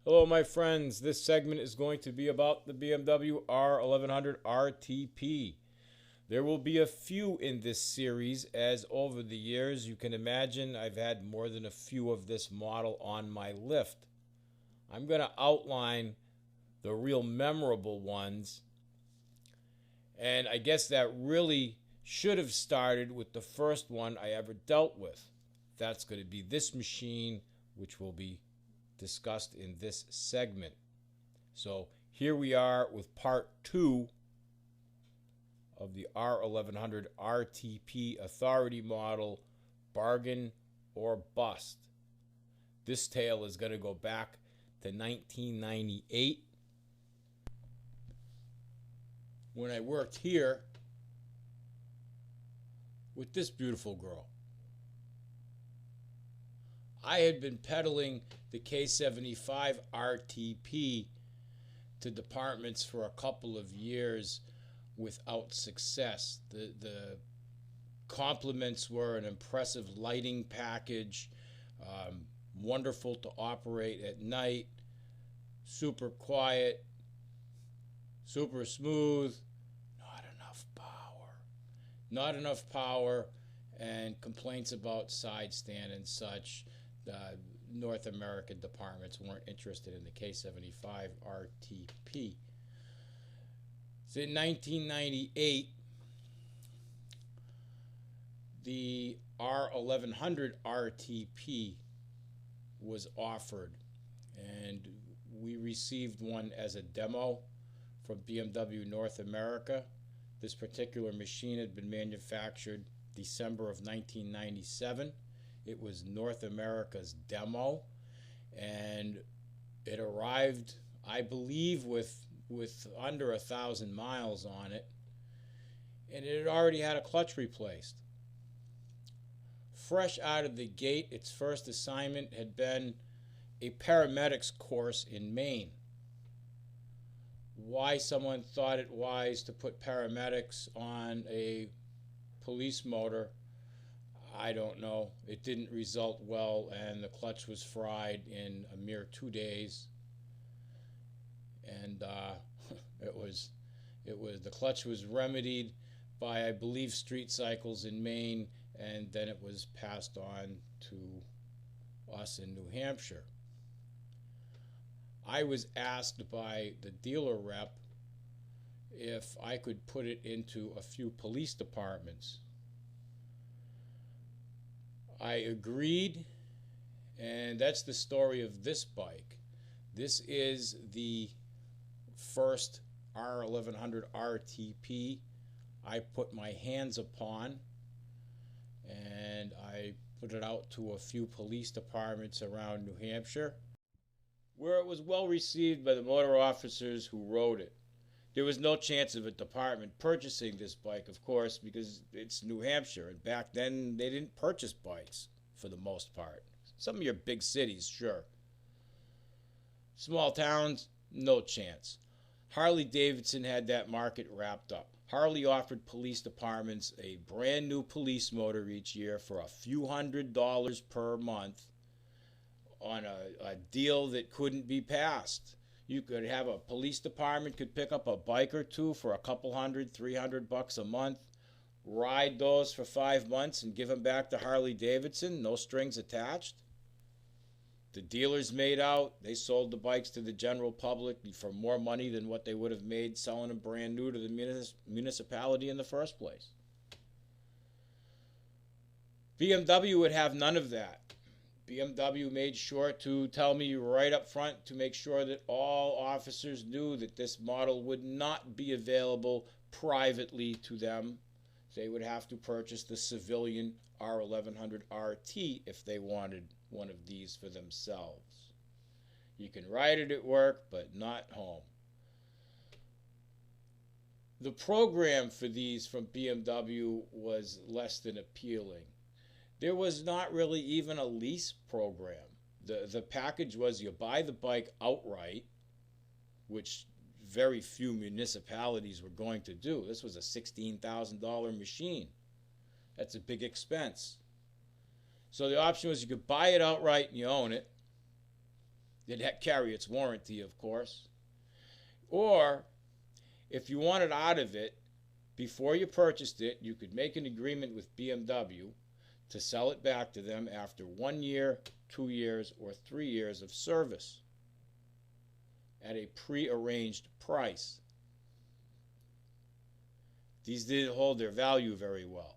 Hello, my friends. This segment is going to be about the BMW R1100RT-P. There will be a few in this series, as over the years, you can imagine I've had more than a few of this model on my lift. I'm going to outline the real memorable ones, and I guess that really should have started with the first one I ever dealt with. That's going to be this machine, which will be discussed in this segment. So here we are with part 2 of the R1100RT-P Authority model, Bargain or Bust. This tale is going to go back to 1998 when I worked here with this beautiful girl. I had been peddling the K75 RTP to departments for a couple of years without success. The compliments were an impressive lighting package, wonderful to operate at night, super quiet, super smooth, not enough power, and complaints about side stand and such. North American departments weren't interested in the K75 RTP. So in 1998, the R1100 RTP was offered, and we received one as a demo from BMW North America. This particular machine had been manufactured December of 1997. It was North America's demo, and it arrived, I believe, with under 1,000 miles on it, and it had already had a clutch replaced. Fresh out of the gate, its first assignment had been a paramedics course in Maine. Why someone thought it wise to put paramedics on a police motor, I don't know. It didn't result well, and the clutch was fried in a mere 2 days. And the clutch was remedied by, I believe, Street Cycles in Maine, and then it was passed on to us in New Hampshire. I was asked by the dealer rep if I could put it into a few police departments. I agreed, and that's the story of this bike. This is the first R1100 RTP I put my hands upon, and I put it out to a few police departments around New Hampshire, where it was well received by the motor officers who rode it. There was no chance of a department purchasing this bike, of course, because it's New Hampshire, and back then they didn't purchase bikes for the most part. Some of your big cities, sure. Small towns, no chance. Harley-Davidson had that market wrapped up. Harley offered police departments a brand new police motor each year for a few $100s per month on a deal that couldn't be passed. You could have a police department could pick up a bike or two for a couple $100, $300 a month, ride those for 5 months and give them back to Harley-Davidson, no strings attached. The dealers made out. They sold the bikes to the general public for more money than what they would have made selling them brand new to the municipality in the first place. BMW would have none of that. BMW made sure to tell me right up front to make sure that all officers knew that this model would not be available privately to them. They would have to purchase the civilian R1100RT if they wanted one of these for themselves. You can ride it at work, but not home. The program for these from BMW was less than appealing. There was not really even a lease program. The package was you buy the bike outright, which very few municipalities were going to do. This was a $16,000 machine. That's a big expense. So the option was you could buy it outright and you own it, It'd carry its warranty, of course. Or if you wanted out of it, before you purchased it, you could make an agreement with BMW to sell it back to them after 1 year, 2 years, or 3 years of service at a pre-arranged price. These didn't hold their value very well.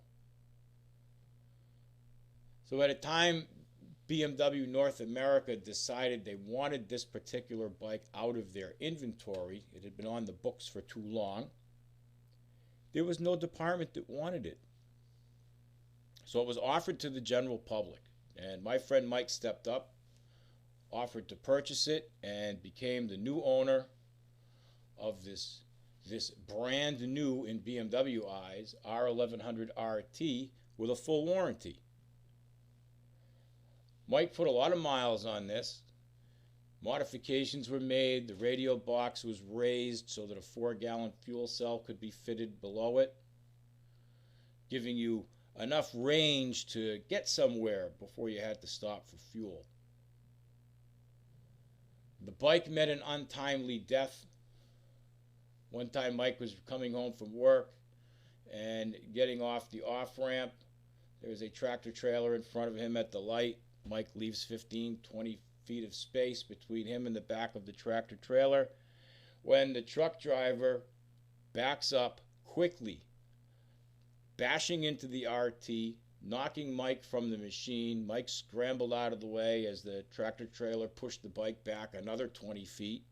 So at a time BMW North America decided they wanted this particular bike out of their inventory, it had been on the books for too long, there was no department that wanted it. So it was offered to the general public, and my friend Mike stepped up, offered to purchase it, and became the new owner of this brand new, in BMW eyes, R1100RT with a full warranty. Mike put a lot of miles on this. Modifications were made. The radio box was raised so that a 4-gallon fuel cell could be fitted below it, giving you enough range to get somewhere before you had to stop for fuel. The bike met an untimely death. One time Mike was coming home from work and getting off the off-ramp. There was a tractor trailer in front of him at the light. Mike leaves 15, 20 feet of space between him and the back of the tractor trailer when the truck driver backs up quickly, bashing into the RT, knocking Mike from the machine. Mike scrambled out of the way as the tractor trailer pushed the bike back another 20 feet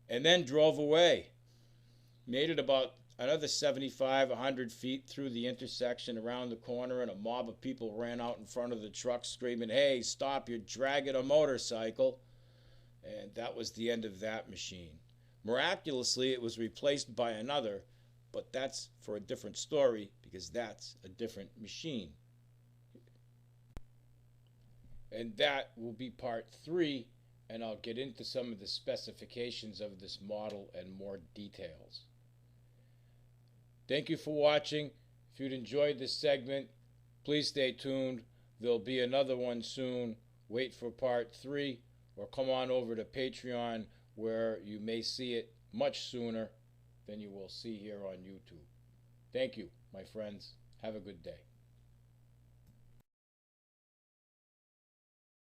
and then drove away. Made it about another 75, 100 feet through the intersection, around the corner, and a mob of people ran out in front of the truck screaming, "Hey, stop, you're dragging a motorcycle." And that was the end of that machine. Miraculously, it was replaced by another, but that's for a different story because that's a different machine. And that will be part 3, and I'll get into some of the specifications of this model and more details. Thank you for watching. If you'd enjoyed this segment, please stay tuned. There'll be another one soon. Wait for part 3, or come on over to Patreon, where you may see it much sooner than you will see here on YouTube. Thank you, my friends. Have a good day.